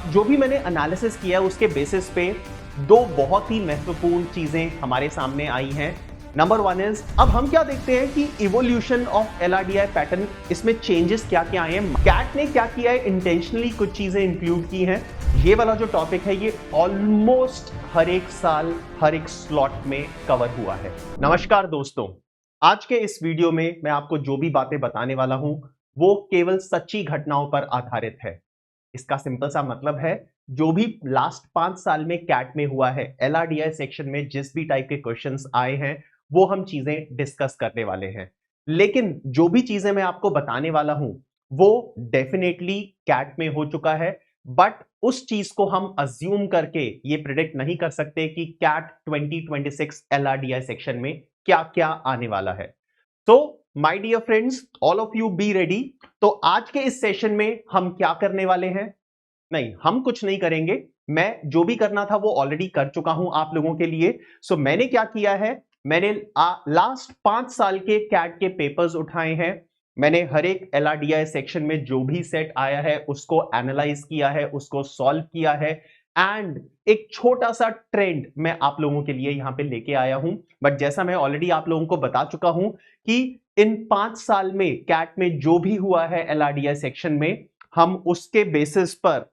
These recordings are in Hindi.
जो भी मैंने एनालिसिस किया उसके बेसिस पे दो बहुत ही महत्वपूर्ण चीजें हमारे सामने आई हैं। नंबर वन इज, अब हम क्या देखते हैं कि इवोल्यूशन ऑफ एलआरडीआई पैटर्न, इसमें चेंजेस क्या क्या आए हैं, कैट ने क्या किया है, इंटेंशनली कुछ चीजें इंक्लूड की हैं। ये वाला जो टॉपिक है ये ऑलमोस्ट हर एक साल हर एक स्लॉट में कवर हुआ है। नमस्कार दोस्तों, आज के इस वीडियो में मैं आपको जो भी बातें बताने वाला हूं वो केवल सच्ची घटनाओं पर आधारित है। इसका सिंपल सा मतलब है, जो भी लास्ट 5 साल में कैट में हुआ है, एलआरडीआई सेक्शन में जिस भी टाइप के क्वेश्चंस आए हैं वो हम चीजें डिस्कस करने वाले हैं। लेकिन जो भी चीजें मैं आपको बताने वाला हूं वो डेफिनेटली कैट में हो चुका है, बट उस चीज को हम अज्यूम करके ये प्रिडिक्ट नहीं कर सकते कि कैट 2026 एलआरडीआई सेक्शन में क्या क्या आने वाला है। तो my dear friends, all of you be ready. तो आज के इस सेशन में हम क्या करने वाले हैं? नहीं, हम कुछ नहीं करेंगे। मैं जो भी करना था वो ऑलरेडी कर चुका हूं आप लोगों के लिए। सो मैंने क्या किया है, मैंने लास्ट 5 साल के कैट के पेपर्स उठाए हैं। मैंने हर एक एलआरडीआई सेक्शन में जो भी सेट आया है उसको एनालाइज किया है, उसको सॉल्व किया है, एंड एक छोटा सा ट्रेंड मैं आप लोगों के लिए यहां पे लेके आया हूं। बट जैसा मैं ऑलरेडी आप लोगों को बता चुका हूं कि इन 5 साल में कैट में जो भी हुआ है एलआरडीआई सेक्शन में, हम उसके बेसिस पर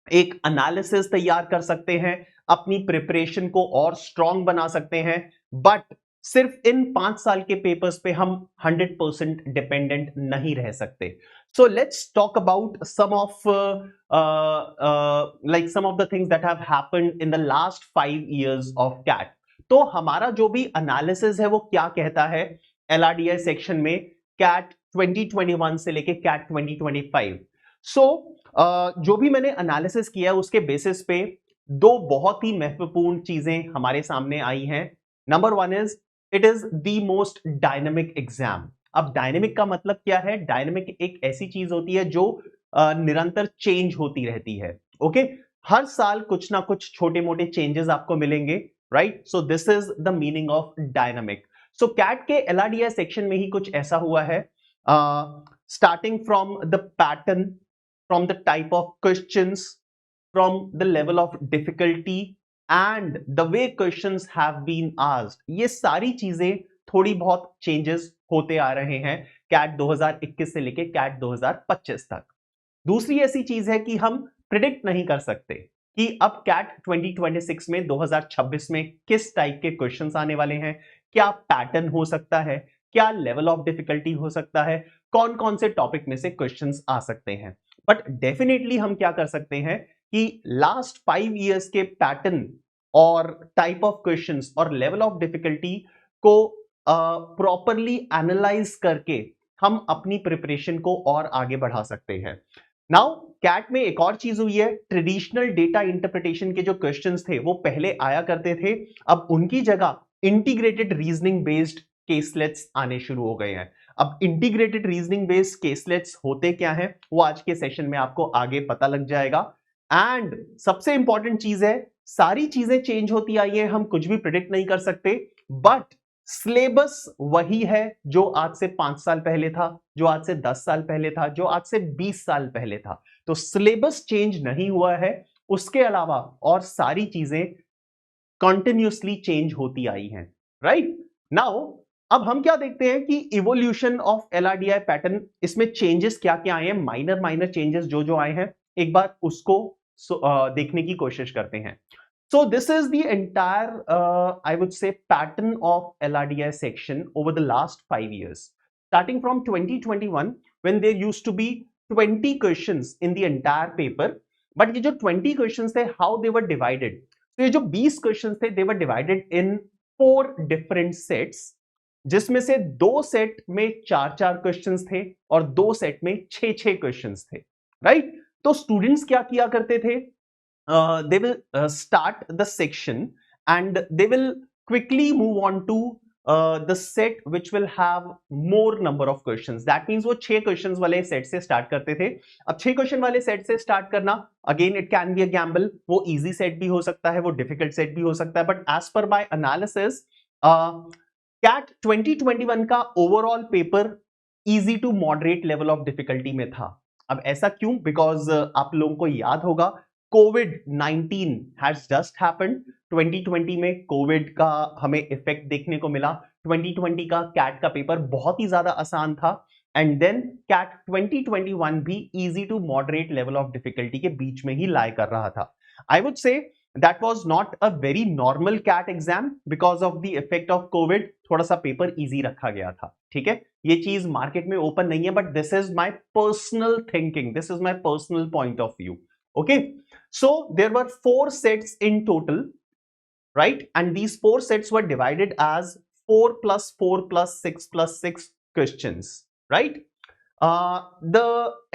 एक एनालिसिस तैयार कर सकते हैं, अपनी प्रिपरेशन को और स्ट्रांग बना सकते हैं। बट सिर्फ इन 5 साल के पेपर्स पे हम 100% डिपेंडेंट नहीं रह सकते। So let's talk about some of some of the things that have happened in the last 5 years of CAT। तो हमारा जो भी एनालिसिस है वो क्या कहता है एलआरडीआई सेक्शन में कैट 2021 से लेके कैट 2025। सो जो भी मैंने एनालिसिस किया है उसके बेसिस पे दो बहुत ही महत्वपूर्ण चीजें हमारे सामने आई हैं। Number one is, it is the most dynamic exam. अब डायनेमिक का मतलब क्या है? डायनेमिक एक ऐसी चीज होती है जो निरंतर चेंज होती रहती है। ओके, हर साल कुछ ना कुछ छोटे मोटे चेंजेस आपको मिलेंगे, right? So this is the meaning of dynamic. So CAT के एलआरडीआई सेक्शन में ही कुछ ऐसा हुआ है, starting from the pattern, from the type of questions, from the level of difficulty and the way questions have been asked। ये सारी चीजें थोड़ी बहुत चेंजेस होते आ रहे हैं कैट 2021 से लेके कैट 2025 तक। दूसरी ऐसी चीज है कि हम प्रिडिक्ट नहीं कर सकते कि अब कैट 2026 में 2026 में किस टाइप के क्वेश्चंस आने वाले हैं, क्या पैटर्न हो सकता है, क्या लेवल ऑफ डिफिकल्टी हो सकता है, कौन कौन से टॉपिक में से क्वेश्चंस आ सकते हैं। बट डेफिनेटली हम क्या कर सकते हैं कि लास्ट 5 इयर्स के पैटर्न और टाइप ऑफ क्वेश्चंस और लेवल ऑफ डिफिकल्टी को प्रॉपरली एनालाइज करके हम अपनी प्रिपरेशन को और आगे बढ़ा सकते हैं। नाउ कैट में एक और चीज हुई है, ट्रेडिशनल डेटा इंटरप्रिटेशन के जो क्वेश्चंस थे वो पहले आया करते थे, अब उनकी जगह इंटीग्रेटेड रीजनिंग बेस्ड केसलेट्स आने शुरू हो गए हैं। अब इंटीग्रेटेड रीजनिंग बेस्ड केसलेट्स होते क्या हैं वो आज के सेशन में आपको आगे पता लग जाएगा। एंड सबसे इंपॉर्टेंट चीज है, सारी चीजें चेंज होती आई है, हम कुछ भी प्रिडिक्ट नहीं कर सकते, बट सिलेबस वही है जो आज से 5 साल पहले था, जो आज से 10 साल पहले था, जो आज से 20 साल पहले था। तो सिलेबस चेंज नहीं हुआ है, उसके अलावा और सारी चीजें कंटिन्यूअसली चेंज होती आई हैं, राइट? नाउ अब हम क्या देखते हैं कि इवोल्यूशन ऑफ एलआरडीआई पैटर्न, इसमें चेंजेस क्या क्या आए हैं, माइनर माइनर चेंजेस जो जो आए हैं, एक बार उसको देखने की कोशिश करते हैं। So this is the entire, I would say, pattern of LRDI section over the last 5 years. Starting from 2021, when there used to be 20 questions in the entire paper, but ये जो 20 questions थे, how they were divided? तो ये जो 20 questions थे, they were divided in 4 different sets, जिसमें से 2 सेट में 4-4 क्वेश्चंस थे और 2 सेट में 6-6 क्वेश्चंस थे, राइट? तो स्टूडेंट्स क्या किया करते थे? They will start the section and they will quickly move on to the set which will have more number of questions। That means वो 6 questions वाले सेट से स्टार्ट करते थे। अब 6 क्वेश्चन वाले सेट से स्टार्ट करना, again it can be a gamble, वो इजी सेट भी हो सकता है, वो डिफिकल्ट सेट भी हो सकता है, but as per my analysis CAT 2021 का overall paper easy to moderate level of difficulty में था। अब ऐसा क्यों? बिकॉज आप लोगों को याद होगा COVID-19 हैज जस्ट हैपेंड। 2020 में कोविड का हमें इफेक्ट देखने को मिला। 2020 का कैट का पेपर बहुत ही ज्यादा आसान था एंड देन कैट 2021 भी easy to moderate level of difficulty के बीच में ही लाई कर रहा था। I would say that was not a very normal CAT exam because of the effect of COVID. थोड़ा सा पेपर इजी रखा गया था, ठीक है। ये चीज मार्केट में ओपन नहीं है, but this is my personal thinking, this is my personal point of view. Okay, so there were 4 sets in total, right? And these 4 sets were divided as 4 plus 4 plus 6 plus 6 questions, right? The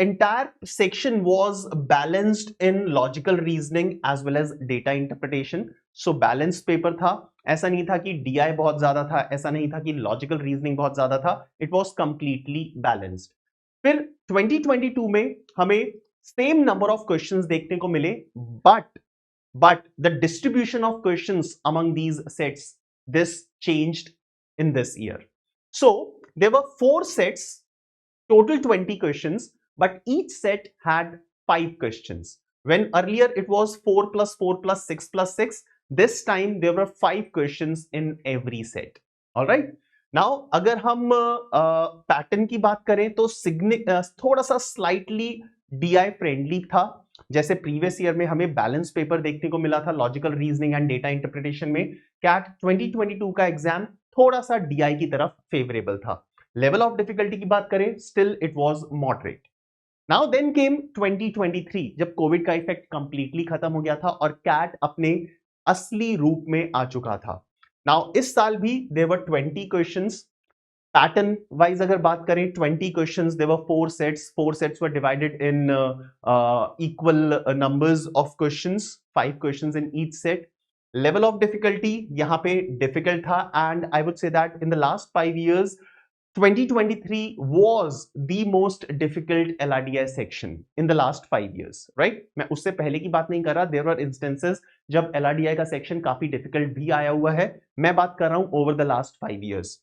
entire section was balanced in logical reasoning as well as data interpretation. So balanced paper था, ऐसा नहीं था कि DI बहुत ज्यादा था, ऐसा नहीं था कि logical reasoning बहुत ज्यादा था, it was completely balanced. फिर 2022 में हमें सेम नंबर ऑफ क्वेश्चंस देखने को मिले, but the distribution of questions among these sets, this changed in this year. So there were 4 sets, total 20 questions, but each set had 5 questions. When earlier it was 4 plus 4 plus 6 plus 6, this time there were 5 questions in every set. All right. Now अगर हम पैटर्न की बात करें तो थोड़ा सा स्लाइटली DI फ्रेंडली था। जैसे प्रीवियस ईयर में हमें बैलेंस पेपर देखने को मिला था logical reasoning and data interpretation में, कैट 2022 का एग्जाम थोड़ा सा DI की तरफ फेवरेबल था। लेवल ऑफ डिफिकल्टी की बात करें, still it was moderate. Now then came 2023, जब कोविड का इफेक्ट कंप्लीटली खत्म हो गया था और कैट अपने असली रूप में आ चुका था। नाउ इस साल भी there were 20 questions. Pattern wise अगर बात करें, 20 questions, there were 4 sets were divided in equal numbers of questions, 5 questions in each set. Level of difficulty यहाँ पे डिफिकल्ट था and I would say that in the last 5 years 2023 was the most difficult LRDI section in the last 5 years, right? मैं उससे पहले की बात नहीं कर रहा, there were instances जब LRDI का सेक्शन काफी डिफिकल्ट भी आया हुआ है। मैं बात कर रहा हूं over the last 5 years।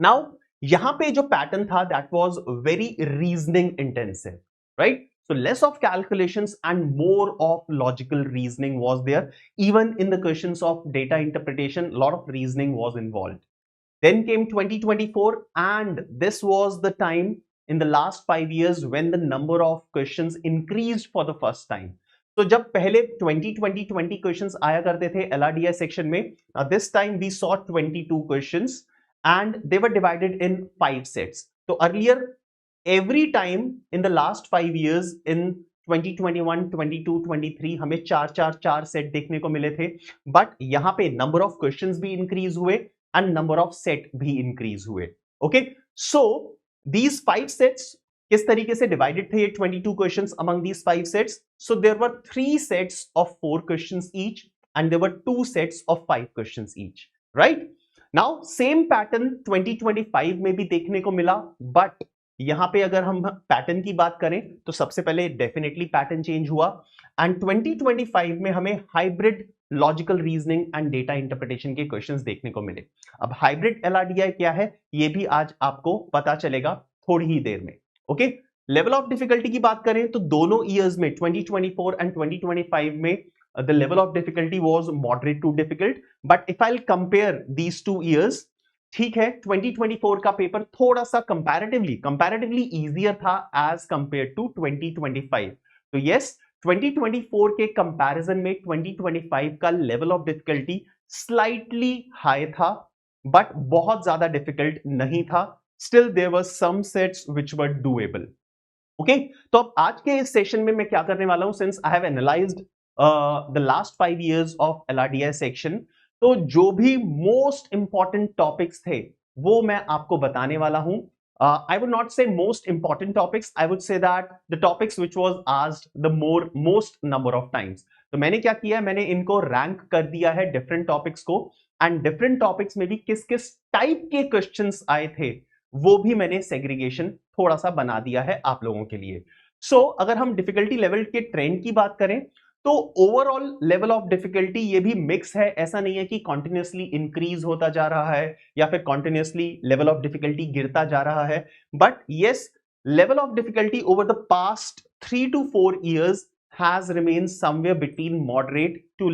Now यहां पे जो पैटर्न था that was very reasoning intensive, right? So less of calculations and more of logical reasoning was there. Even in the questions of data interpretation, a lot of reasoning was involved. Then came 2024 and this was the time in the last 5 years when the number of questions increased for the first time. So जब पहले 20 questions आया करते थे LRDI section में, this time we saw 22 questions and they were divided in 5 sets. So earlier every time in the last 5 years in 2021, 22, 23 हमें 4 सेट देखने को मिले थे, बट यहाँ पे नंबर ऑफ क्वेश्चंस भी इंक्रीज हुए एंड नंबर ऑफ सेट भी इंक्रीज हुए। ओके, सो दीज 5 सेट्स किस तरीके से डिवाइडेड थे ये 22 questions among these 5 sets? So there were 3 sets of 4 questions each and there were 2 sets of 5 questions each, right? Now same pattern 2025 में भी देखने को मिला, बट यहां पे अगर हम पैटर्न की बात करें तो सबसे पहले डेफिनेटली पैटर्न चेंज हुआ एंड 2025 में हमें hybrid logical reasoning and data interpretation के क्वेश्चंस देखने को मिले। अब हाइब्रिड LRDI क्या है ये भी आज आपको पता चलेगा थोड़ी ही देर में। ओके, लेवल ऑफ डिफिकल्टी की बात करें तो दोनों ईयर्स में 2024 एंड 2025 में the level of difficulty was moderate to difficult, but if I'll compare these 2 years, ठीक है, 2024 का पेपर थोड़ा सा कंपैरेटिवली इजियर था एज कंपेयर टू 2025। तो यस, 2024 के कंपैरिजन में 2025 का level of difficulty slightly high था, बट बहुत ज्यादा डिफिकल्ट नहीं था। Still there were some sets which were doable. Okay, तो अब आज के इस सेशन में मैं क्या करने वाला हूं, since I have analysed the last 5 years of LRDI section, तो जो भी मोस्ट इंपॉर्टेंट टॉपिक्स थे वो मैं आपको बताने वाला हूं। आई वुड नॉट से most important topics, I would say that the topics which was asked the most number of times. तो मैंने क्या किया, मैंने इनको रैंक कर दिया है डिफरेंट टॉपिक्स को, एंड डिफरेंट टॉपिक्स में भी किस किस टाइप के क्वेश्चंस आए थे वो भी मैंने सेग्रीगेशन थोड़ा सा बना दिया है आप लोगों के लिए। सो अगर हम डिफिकल्टी लेवल के ट्रेंड की बात करें तो ओवरऑल लेवल ऑफ डिफिकल्टी ये भी मिक्स है, ऐसा नहीं है कि कॉन्टिन्यूसली इंक्रीज होता जा रहा है या फिर कॉन्टिन्यूसली लेवल ऑफ डिफिकल्टी गिरता जा रहा है, but yes, level of difficulty over the past 3 to 4 years has remained somewhere between moderate to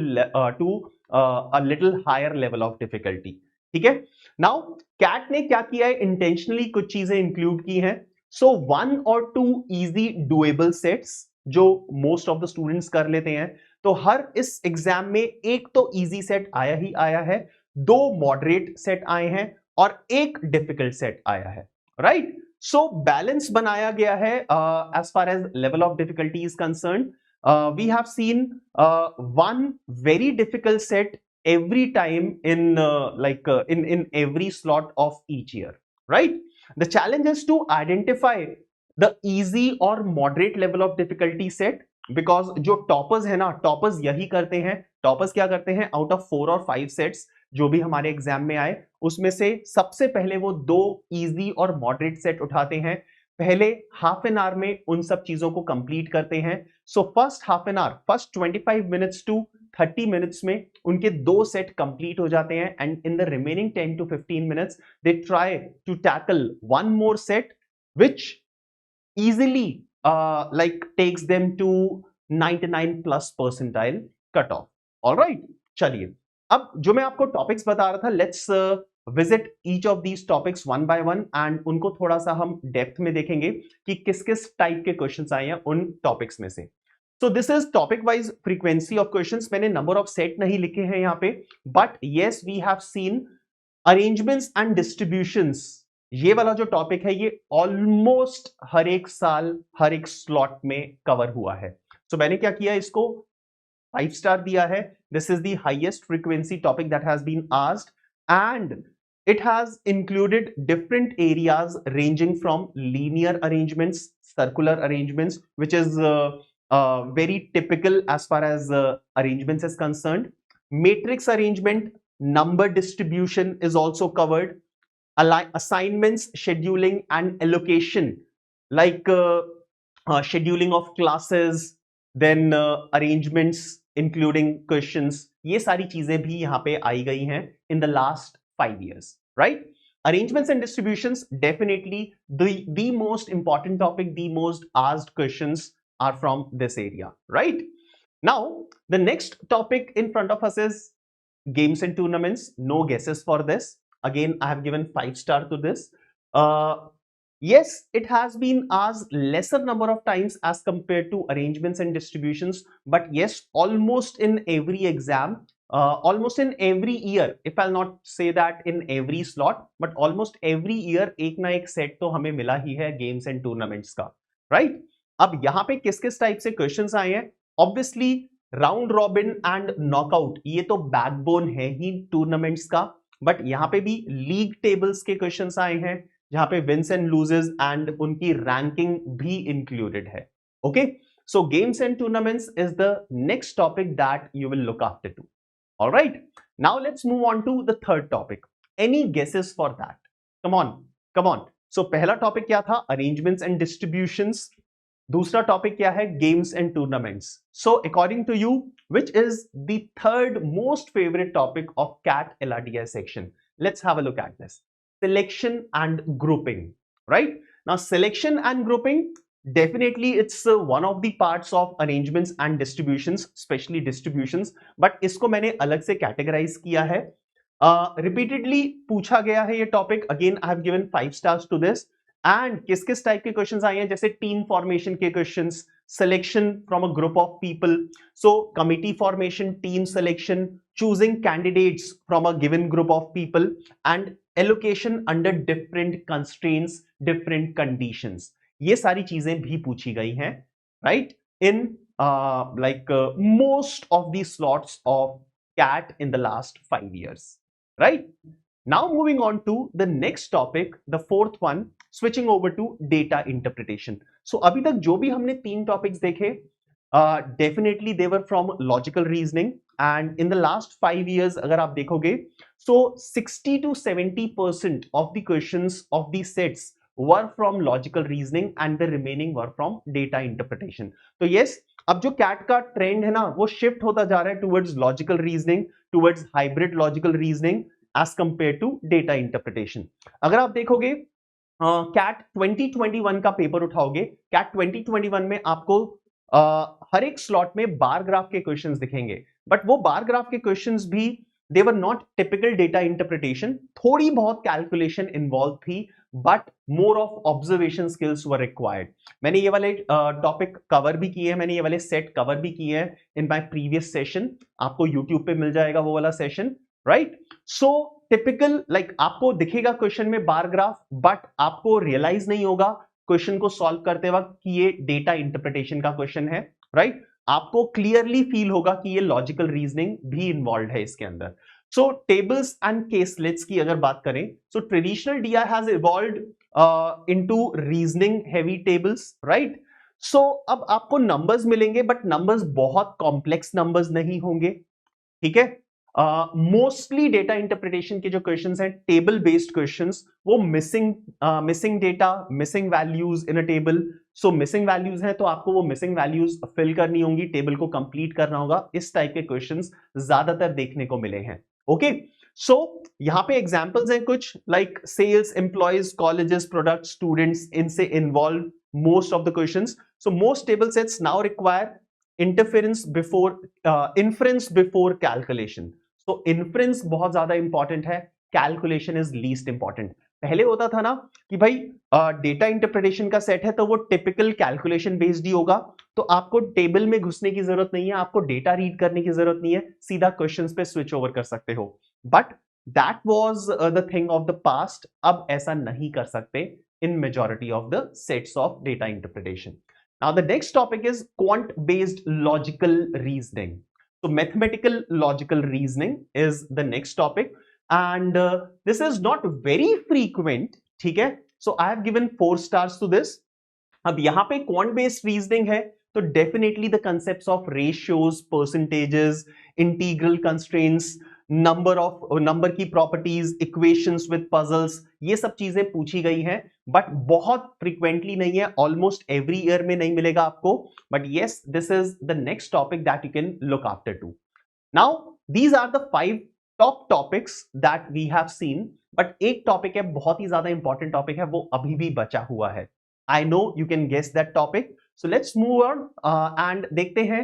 a little higher level of difficulty. ठीक है, नाउ कैट ने क्या किया है, इंटेंशनली कुछ चीजें इंक्लूड की हैं. सो 1 or 2 इजी डुएबल सेट्स जो मोस्ट ऑफ द स्टूडेंट्स कर लेते हैं. तो हर इस एग्जाम में एक तो इजी सेट आया ही आया है, 2 मॉडरेट सेट आए हैं और एक डिफिकल्ट सेट आया है, राइट. सो बैलेंस बनाया गया है as far as level of difficulty is concern. We have seen one very difficult set every time in in every slot of each year, right? The challenge is to identify the easy or moderate level of difficulty set, because जो टॉपर्स है ना, टॉपर्स यही करते हैं. टॉपर्स क्या करते हैं, आउट ऑफ 4 और 5 सेट्स जो भी हमारे एग्जाम में आए, उसमें से सबसे पहले वो 2 इजी और मॉडरेट सेट उठाते हैं. पहले हाफ एन आवर में उन सब चीजों को कंप्लीट करते हैं. So first half an hour, first 25 minutes to 30 minutes में उनके 2 सेट कंप्लीट हो जाते हैं. And in the remaining 10 to 15 minutes they try to tackle one more set which easily takes them to 99+ percentile cutoff. All right, चलिए अब जो मैं आपको टॉपिक्स बता रहा था, let's visit each of these topics one by one and उनको थोड़ा सा हम डेप्थ में देखेंगे कि किस किस टाइप के क्वेश्चंस आए हैं उन टॉपिक्स में से. So this is topic wise frequency of questions. मैंने नंबर ऑफ सेट नहीं लिखे हैं यहाँ पे, but yes we have seen arrangements and distributions. ये वाला जो टॉपिक है ये ऑलमोस्ट हर एक साल हर एक स्लॉट में कवर हुआ है. सो मैंने क्या किया, इसको 5 स्टार दिया है. This is the highest frequency topic that has been asked and it has included different areas ranging from linear arrangements, circular arrangements, which is very typical as far as arrangements is concerned. Matrix arrangement, number distribution is also covered. Assignments, scheduling and allocation, like scheduling of classes, then arrangements including questions. ये सारी चीजें भी यहाँ पे आई गई हैं in the last 5 years, right? Arrangements and distributions, definitely the most important topic, the most asked questions are from this area, right? Now the next topic in front of us is games and tournaments. No guesses for this. Again, I have given 5 star to this. Yes, it has been asked lesser number of times as compared to arrangements and distributions, but yes, almost in every exam, almost in every year, if I'll not say that in every slot, but almost every year एक ना एक सेट तो हमें मिला ही है गेम्स एंड टूर्नामेंट्स का, राइट? अब यहाँ पे किस किस टाइप से क्वेश्चंस आए हैं? Obviously round robin and knockout, ये तो बैकबोन है ही टूर्नामेंट्स का, बट यहाँ पे भी लीग टेबल्स के क्वेश्चंस आए हैं जहां पे विंस एंड लूजेस एंड उनकी रैंकिंग भी इंक्लूडेड है. Okay, so games and tournaments is the next topic that you will look after too. Alright, now let's move on to the third topic. Any guesses for that? Come on, come on. So पहला टॉपिक क्या था? Arrangements and distributions. दूसरा टॉपिक क्या है? Games and tournaments. So according to you, which is the third most favorite topic of CAT LRDI section? Let's have a look at this. Selection and grouping, right? Now selection and grouping, definitely it's one of the parts of arrangements and distributions, especially distributions, but इसको मैंने अलग से categorize किया है. Repeatedly पूछा गया है ये topic. Again, I have given 5 stars to this. And किस किस टाइप के क्वेश्चंस आए हैं? जैसे टीम फॉर्मेशन के questions, selection from a group of people, so committee formation, team selection, choosing candidates from a given group of people and allocation under different constraints, different conditions. ये सारी चीजें भी पूछी गई हैं, right, in most of the slots of CAT in the last 5 years, right? Now moving on to the next topic, the fourth one, switching over to data interpretation. So अभी तक जो भी हमने 3 topics देखे, definitely they were from logical reasoning, and in the last 5 years अगर आप देखोगे, so 60 to 70% of the questions of the sets were from logical reasoning and the remaining were from data interpretation. तो yes, अब जो CAT का ट्रेंड है ना, वो शिफ्ट होता जा रहा है towards logical reasoning, towards hybrid logical reasoning as compared to data interpretation. अगर आप देखोगे CAT 2021 का पेपर उठाओगे, CAT 2021 में आपको हर एक स्लॉट में बार ग्राफ के क्वेश्चंस दिखेंगे, बट वो बार ग्राफ के क्वेश्चंस भी they were not typical data interpretation, थोड़ी बहुत कैलकुलेशन इन्वॉल्व थी, but more of observation skills were required. मैंने ये वाले टॉपिक कवर भी किए हैं, मैंने ये वाले सेट कवर भी किए हैं इन माय प्रीवियस सेशन, आपको यूट्यूब पे मिल जाएगा वो वाला सेशन, राइट। सो टिपिकल लाइक आपको दिखेगा क्वेश्चन में बार ग्राफ, बट आपको रियलाइज नहीं होगा क्वेश्चन को सॉल्व करते वक्त कि ये डेटा इंटरप्रिटेशन का क्वेश्चन है, राइट। आपको क्लियरली फील होगा कि ये लॉजिकल रीजनिंग भी इन्वॉल्व है इसके अंदर। सो टेबल्स एंड केसलेट्स की अगर बात करें, so traditional DI has evolved into reasoning heavy tables, right. So अब आपको नंबर्स मिलेंगे, बट नंबर्स बहुत कॉम्प्लेक्स नंबर्स नहीं होंगे, ठीक है। मोस्टली डेटा इंटरप्रिटेशन के जो क्वेश्चंस हैं टेबल बेस्ड क्वेश्चंस, वो missing data, missing values in a table. So missing values हैं तो आपको वो मिसिंग वैल्यूज फिल करनी होंगी, टेबल को कंप्लीट करना होगा, इस टाइप के क्वेश्चंस ज्यादातर देखने को मिले हैं। ओके, सो यहां पे एग्जांपल्स हैं कुछ, like sales, employees, colleges, product, students, इनसे involve most of the questions. So most table sets now require interference before inference before calculation. तो इन्फ्रेंस बहुत ज्यादा इंपॉर्टेंट है, कैलकुलेशन इज लीस्ट इंपॉर्टेंट। पहले होता था ना कि भाई डेटा इंटरप्रिटेशन का सेट है तो वो टिपिकल कैलकुलेशन बेस्ड ही होगा, तो आपको टेबल में घुसने की जरूरत नहीं है, आपको डेटा रीड करने की जरूरत नहीं है, सीधा क्वेश्चंस पे स्विच ओवर कर सकते हो। But that was the thing of the past, अब ऐसा नहीं कर सकते इन majority of the sets of data interpretation. Now the next topic is quant based logical reasoning. So mathematical logical reasoning is the next topic, and this is not very frequent, ठीक है। So I have given 4 stars to this. अब यहां पे quant based reasoning है तो definitely the concepts of ratios, percentages, integral constraints, number की प्रॉपर्टीज, इक्वेशंस विद पजल्स, ये सब चीजें पूछी गई हैं, बट बहुत फ्रीक्वेंटली नहीं है, ऑलमोस्ट एवरी ईयर में नहीं मिलेगा आपको, but yes this is the next topic that you can look after too. Now these are the 5 top topics that we have seen, but एक टॉपिक है, बहुत ही ज्यादा इंपॉर्टेंट टॉपिक है, वो अभी भी बचा हुआ है। I know you can guess that topic, so let's move on and देखते हैं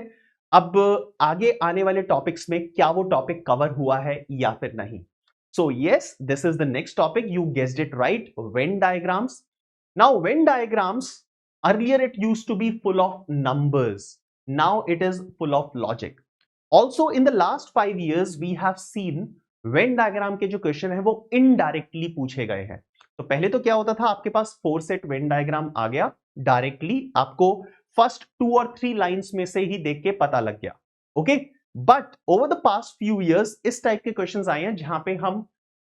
अब आगे आने वाले टॉपिक्स में क्या वो टॉपिक कवर हुआ है या फिर नहीं। So yes, this is the next topic, you guessed it right, Venn diagrams. Now Venn diagrams, earlier it used to be full of numbers, now it is full of logic. Also in the last 5 years we have seen Venn diagram के जो क्वेश्चन है वो इनडायरेक्टली पूछे गए हैं। तो पहले तो क्या होता था, आपके पास 4 सेट वेन डायग्राम आ गया, डायरेक्टली आपको फर्स्ट 2 और 3 लाइंस में से ही देख के पता लग गया, okay. But over the past few years इस टाइप के क्वेश्चंस आए हैं जहां पे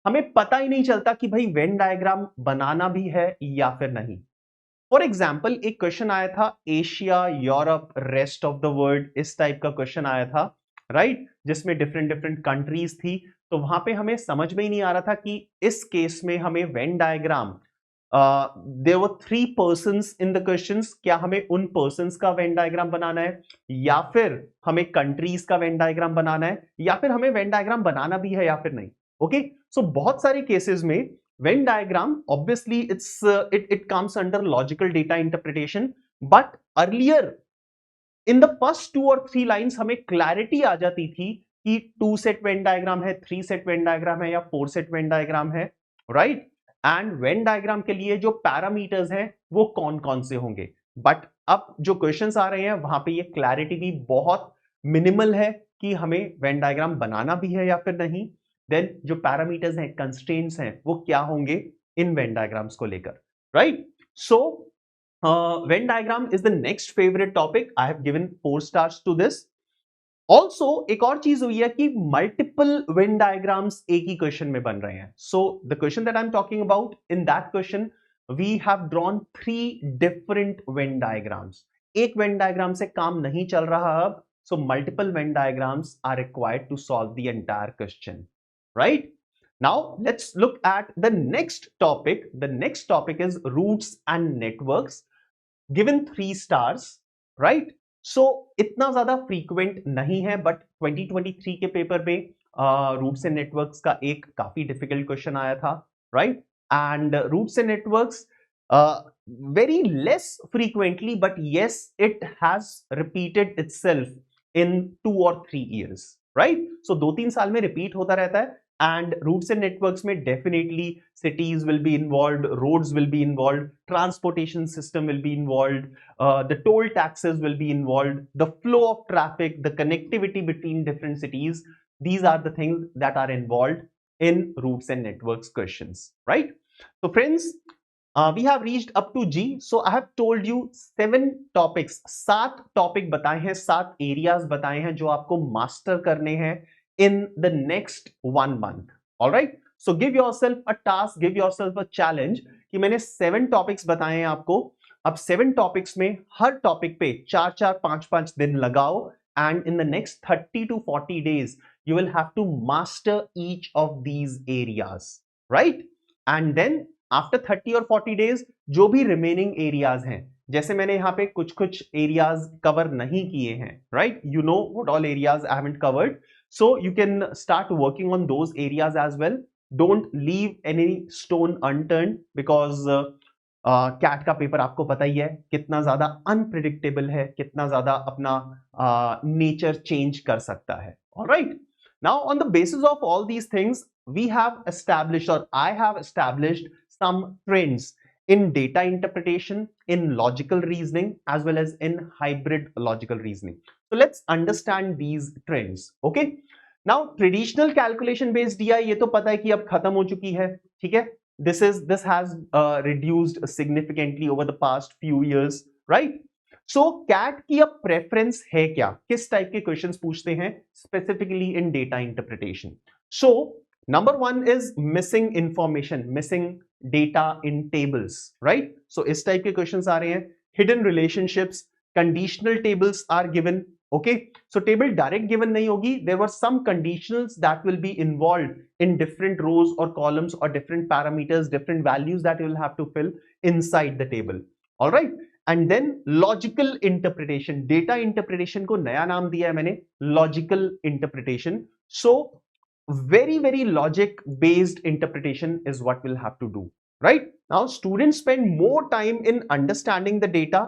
हमें पता ही नहीं चलता कि भाई वेन डायग्राम बनाना भी है या फिर नहीं। फॉर एग्जाम्पल एक क्वेश्चन आया था Asia, Europe, rest of the world, इस टाइप का क्वेश्चन आया था, राइट, जिसमें डिफरेंट डिफरेंट कंट्रीज थी। तो वहां पे हमें समझ में ही नहीं आ रहा था कि इस केस में हमें Venn diagram, there were 3 persons in the questions, क्या हमें उन पर्सन्स का वेन डायग्राम बनाना है या फिर हमें कंट्रीज का वेन डायग्राम बनाना है या फिर हमें वेन डायग्राम बनाना भी है या फिर नहीं, ओके। सो बहुत सारे केसेस में Venn diagram, obviously it comes under logical data interpretation, but earlier in the first 2 or 3 lines हमें clarity आ जाती थी कि 2 set Venn diagram है, 3 set Venn diagram है या 4 set Venn diagram है, right? And Venn diagram के लिए जो parameters हैं वो कौन कौन से होंगे, but अब जो questions आ रहे हैं वहां पे ये clarity भी बहुत minimal है कि हमें Venn diagram बनाना भी है या फिर नहीं। देन जो पैरामीटर्स हैं, कंस्ट्रेंट्स हैं, वो क्या होंगे इन वेन डायग्राम्स को लेकर, right. So Venn diagram is the next favourite topic, I have given 4 stars to this. Also एक और चीज हुई है कि मल्टीपल वेन डायग्राम्स एक ही क्वेश्चन में बन रहे हैं। So the question that I am talking about, in that question we have drawn 3 different Venn diagrams. एक वेन डायग्राम से काम नहीं चल रहा अब, so multiple Venn diagrams are required to solve the entire question, right? Now let's look at the next topic. The next topic is roots and networks, given 3 stars, right? So इतना ज्यादा frequent नहीं है, but 2023 के पेपर में roots and networks का एक काफी difficult question आया था, right? And roots and networks very less frequently, but yes, it has repeated itself in 2 or 3 years, right? So 2-3 साल में repeat होता रहता है, and routes and networks में definitely cities will be involved, roads will be involved, transportation system will be involved, the toll taxes will be involved, the flow of traffic, the connectivity between different cities. These are the things that are involved in routes and networks questions, right? So friends, we have reached up to G. So I have told you 7 topics, 7 topic बताए हैं, 7 एरियाज बताए हैं जो आपको मास्टर करने हैं in the next 1 month. All right. So give yourself a task, give yourself a challenge कि मैंने 7 टॉपिक्स बताए हैं आपको. अब 7 टॉपिक्स में हर टॉपिक पे 4-4, 5-5 दिन लगाओ, and in the next 30 to 40 days you will have to master each of these areas, right? And then after 30 और 40 डेज जो भी रिमेनिंग एरियाज हैं, जैसे मैंने यहाँ पे कुछ कुछ एरियाज कवर नहीं किए हैं, right? You know what all areas I haven't covered, so you can start working on those areas as well. Don't leave any stone unturned, because CAT का पेपर आपको पता ही है कितना ज्यादा अनप्रिडिक्टेबल है, कितना ज्यादा अपना नेचर चेंज कर सकता है. Alright, now on the basis of all these things we have established, or I have established some trends in data interpretation, in logical reasoning, as well as in hybrid logical reasoning. So let's understand these trends. Okay, now traditional calculation based DI ये तो पता है कि अब खत्म हो चुकी है, ठीक है? This has reduced significantly over the past few years, right? So CAT की अब preference है क्या, किस टाइप के questions पूछते हैं specifically in data interpretation? So number 1 is missing information, missing data in tables, right? So इस टाइप के क्वेश्चंस आ रहे हैं. Hidden relationships, conditional tables are given. Okay, so table direct given नहीं होगी. There were some conditionals that will be involved in different rows or columns or different parameters, different values that you will have to fill inside the table. All right, and then logical interpretation. Data interpretation को नया नाम दिया है मैंने, logical interpretation. So very logic based interpretation is what we'll have to do, right? Now students spend more time in understanding the data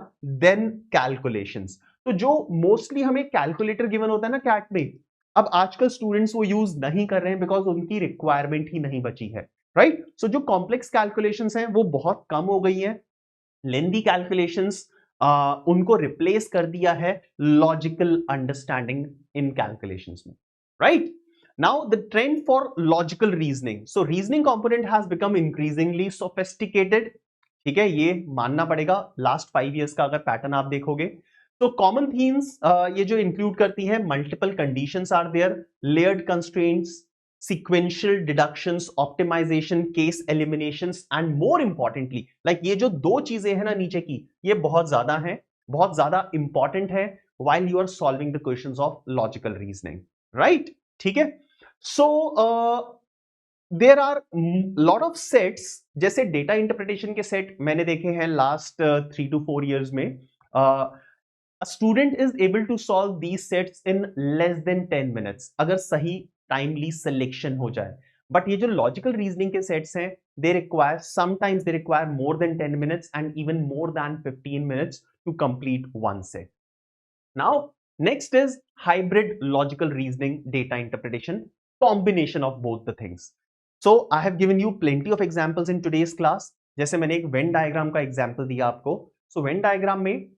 than calculations. तो जो मोस्टली हमें कैलकुलेटर गिवन होता है ना कैट में, अब आजकल स्टूडेंट्स वो यूज नहीं कर रहे हैं बिकॉज उनकी रिक्वायरमेंट ही नहीं बची है, राइट? सो जो कॉम्प्लेक्स कैलकुलेशंस हैं वो बहुत कम हो गई हैं. लेंदी कैलकुलेशंस उनको रिप्लेस कर दिया है लॉजिकल अंडरस्टैंडिंग इन कैलकुलेशंस में, right? Now the trend for logical reasoning. So reasoning component has become increasingly sophisticated. ठीक है, ये मानना पड़ेगा लास्ट 5 years का अगर पैटर्न आप देखोगे. तो कॉमन थीम्स ये जो इंक्लूड करती है, multiple conditions are there, layered constraints, sequential deductions, optimization, case eliminations, and more importantly, like ये जो 2 चीजें हैं ना नीचे की, ये बहुत ज्यादा हैं, बहुत ज्यादा इंपॉर्टेंट है while you are solving the questions of logical reasoning, right? ठीक है. So there are lot of sets, जैसे डेटा इंटरप्रिटेशन के सेट मैंने देखे हैं लास्ट 3 to 4 years में. A student is able to solve these sets in less than 10 minutes अगर सही टाइमली सिलेक्शन हो जाए. बट ये जो लॉजिकल रीजनिंग के सेट्स हैं, they require sometimes they require more than 10 minutes and even more than 15 minutes to complete one set. Now next is hybrid logical reasoning data interpretation, combination of both the things. So I have given you plenty of examples in today's class. जैसे मैंने एक Venn diagram का example दिया आपको. So Venn diagram में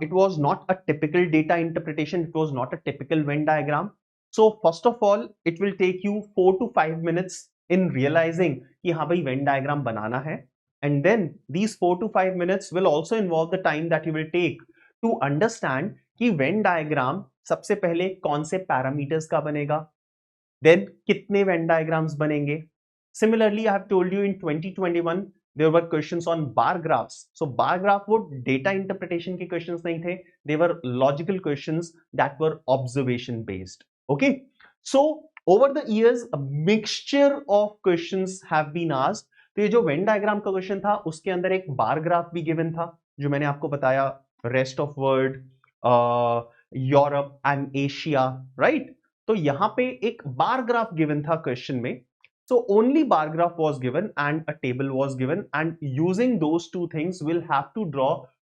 it was not a typical data interpretation, it was not a typical Venn diagram. So first of all, it will take you 4 to 5 minutes in realizing कि हाँ भाई Venn diagram बनाना है. And then these 4 to 5 minutes will also involve the time that you will take to understand कि Venn diagram सबसे पहले कौन से पैरामीटर्स का बनेगा, देन कितने Venn diagrams बनेंगे. Similarly, I have told you in 2021 there were questions on bar graphs. So bar graph वो data interpretation के questions नहीं थे, they were logical questions that were observation based. Okay, so over the years a mixture of questions have been asked. तो ये जो Venn diagram का क्वेश्चन था उसके अंदर एक बार ग्राफ भी गिवन था, जो मैंने आपको बताया, rest of world, Europe and Asia, right? तो यहां पे एक बार ग्राफ गिवन था क्वेश्चन में. So only bar graph was given and a table was given, and using those two things we'll have to draw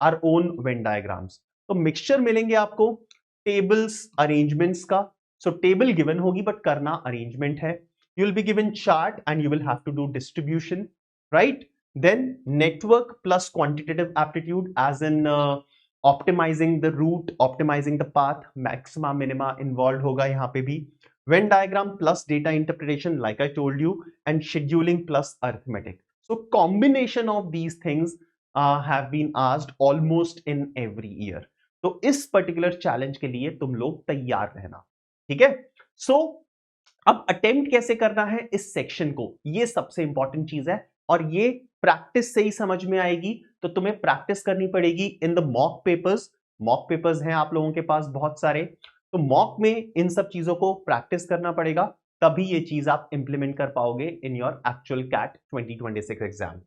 our own Venn diagrams. तो mixture मिलेंगे आपको tables arrangements का. So table given होगी but करना arrangement है. You will be given chart and you will have to do distribution, right? Then network plus quantitative aptitude, as in optimizing the route, optimizing the path, maxima minima involved होगा यहाँ पे भी. Venn diagram plus data interpretation, like I told you, and scheduling plus arithmetic. So combination of these things have been asked almost in every year. तो इस particular challenge के लिए तुम लोग तैयार रहना, ठीक है? So अब अटेम्प्ट कैसे करना है इस सेक्शन को, ये सबसे इंपॉर्टेंट चीज है, और ये प्रैक्टिस से ही समझ में आएगी. तो तुम्हें प्रैक्टिस करनी पड़ेगी in the mock papers. Mock papers हैं आप लोगों के पास बहुत सारे, तो मॉक में इन सब चीजों को प्रैक्टिस करना पड़ेगा, तभी ये चीज आप इंप्लीमेंट कर पाओगे in your actual CAT 2026 exam.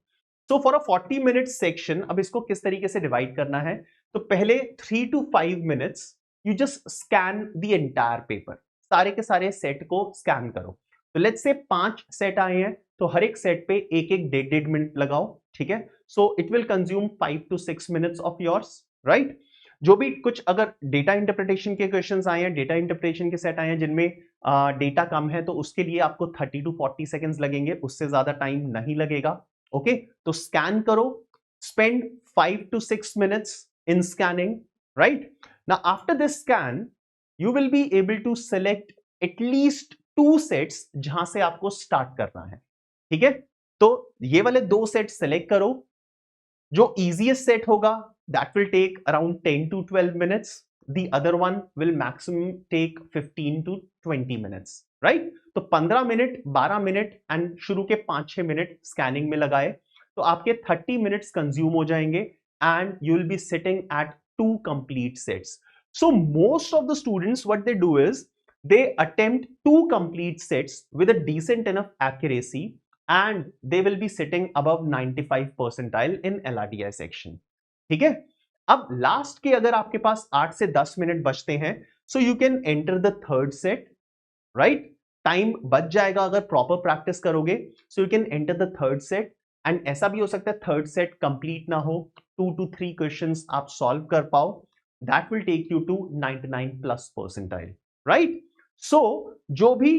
So for a 40 minute section, अब इसको किस तरीके से डिवाइड करना है, तो पहले 3 to 5 minutes you just scan the entire paper. सारे के सारे सेट को स्कैन करो. तो लेट्स से 5 सेट आए हैं, तो हर एक सेट पे एक एक 1.5 मिनट लगाओ, ठीक है? So it will consume 5 to 6 minutes of yours, right? जो भी कुछ अगर डेटा इंटरप्रिटेशन के क्वेश्चंस आए हैं, डेटा इंटरप्रिटेशन के सेट आए हैं जिनमें डेटा कम है, तो उसके लिए आपको 30 to 40 सेकेंड्स लगेंगे, उससे ज्यादा टाइम नहीं लगेगा. ओके, तो स्कैन करो, spend 5 to 6 minutes in scanning, right? Now after this scan you will be able to select at least 2 sets जहां से आपको स्टार्ट करना है, ठीक है? तो ये वाले 2 सेट सेलेक्ट करो. जो easiest सेट होगा that will take around 10 to 12 minutes. The other one will maximum take 15 to 20 minutes, right? तो 15 मिनट, 12 मिनट एंड शुरू के 5-6 मिनट स्कैनिंग में लगाए, तो आपके 30 मिनट्स कंज्यूम हो जाएंगे and you will be sitting at 2 complete sets. So most of the students, what they do is they attempt 2 complete sets with a decent enough accuracy and they will be sitting above 95 percentile in LRDI section. ठीक है? अब लास्ट के अगर आपके पास 8 से 10 मिनट बचते हैं, so you can enter the third set, right? Time बच जाएगा अगर प्रॉपर प्रैक्टिस करोगे. So you can enter the third set and ऐसा भी हो सकता है थर्ड सेट कंप्लीट ना हो, 2 to 3 क्वेश्चंस आप सॉल्व कर पाओ. That will take you to 99 plus percentile, right? So जो भी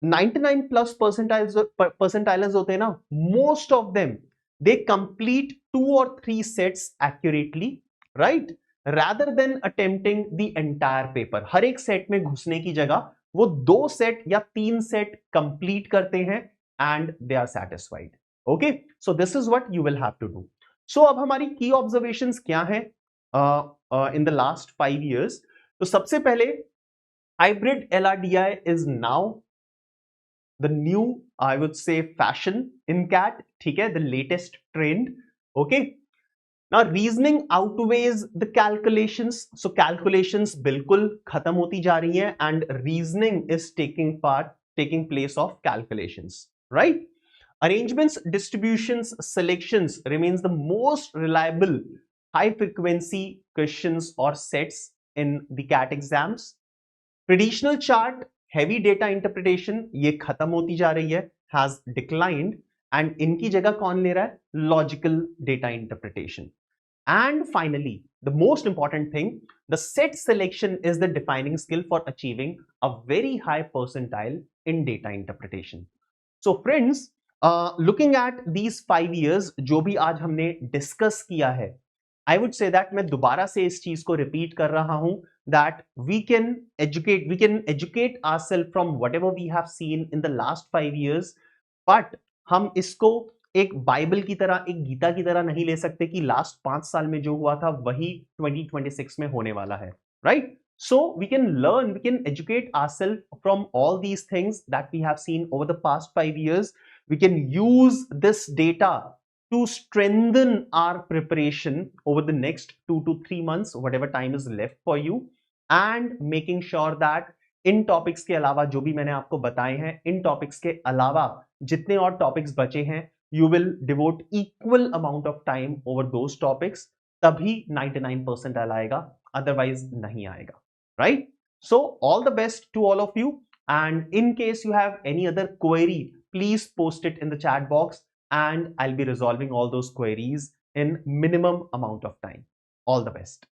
99 plus percentiles होते हैं ना, most of them they complete 2 or 3 sets accurately, right? Rather than attempting the entire paper. हर एक सेट में घुसने की जगह वो 2 सेट या 3 सेट कंप्लीट करते हैं and they are satisfied. Okay, so this is what you will have to do. So अब हमारी key observations क्या है in the last 5 years? तो सबसे पहले hybrid LRDI is now the new, I would say, fashion in CAT, ठीक है? The latest trend. Okay, now reasoning outweighs the calculations. So calculations बिल्कुल खत्म होती जा रही हैं and reasoning is taking place of calculations, right? Arrangements, distributions, selections remains the most reliable high frequency questions or sets in the CAT exams. Traditional chart, heavy data interpretation ये खत्म होती जा रही है, has declined, and इनकी जगह कौन ले रहा है? Logical data interpretation. And finally, the most important thing, the set selection is the defining skill for achieving a very high percentile in data interpretation. So friends, looking at these 5 years जो भी आज हमने डिस्कस किया है, I would say that मैं दोबारा से इस चीज को रिपीट कर रहा हूं that we can educate ourselves from whatever we have seen in the last 5 years, but हम इसको एक बाइबल की तरह, एक गीता की तरह नहीं ले सकते कि लास्ट 5 साल में जो हुआ था वही 2026 में होने वाला है, right? So we can learn, we can educate ourselves from all these things that we have seen over the past 5 years. We can use this data to strengthen our preparation over the next 2 to 3 months, whatever time is left for you, and making sure that in topics के अलावा जो भी मैंने आपको बताए हैं, इन टॉपिक्स के अलावा जितने और टॉपिक्स बचे हैं, you will devote equal amount of time over those topics, तभी 99 percentile आएगा, otherwise नहीं आएगा, right? So all the best to all of you. And in case you have any other query, please post it in the chat box, and I'll be resolving all those queries in minimum amount of time. All the best.